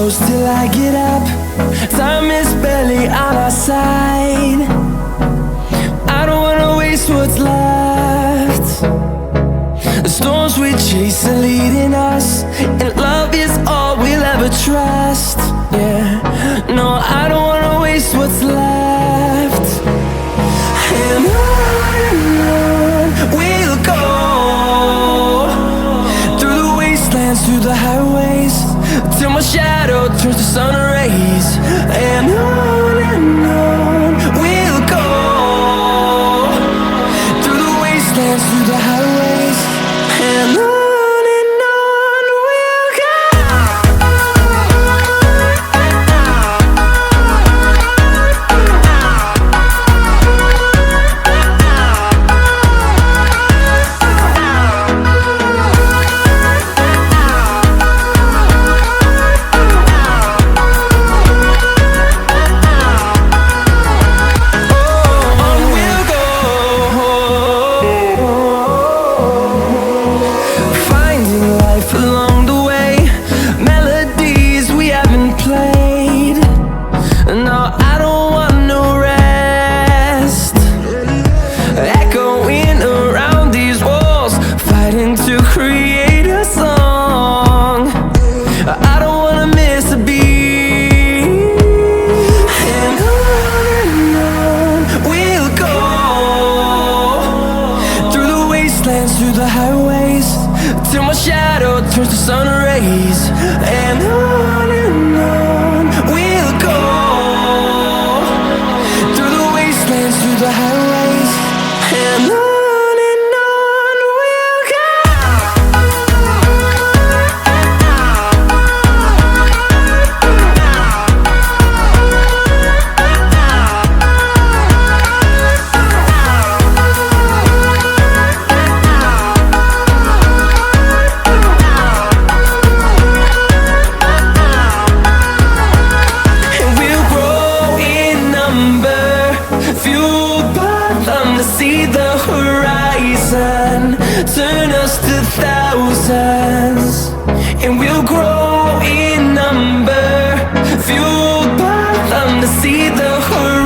close till I get up. Time is barely on our side. I don't wanna waste what's left. The storms we chase are leading us, and love is all we'll ever trust. Yeah, no, I don't wanna waste what's left. And on we'll go, through the wastelands, through the highways, till my shadow turns to sun rays. And on we'll go, through the wastelands, through the highways, and on we'll go. Along the way, melodies we haven't played. No, I don't want no rest. Echoing around these walls, fighting to create a song. I don't wanna miss a beat. And on we'll go, through the wastelands, through the highways, till my shadow turns to sun rays. And on we'll go, through the wastelands, through the highways, and on we'll go. Fueled by them to see the horizon, turn us to thousands, and we'll grow in number. Fueled by them to see the horizon.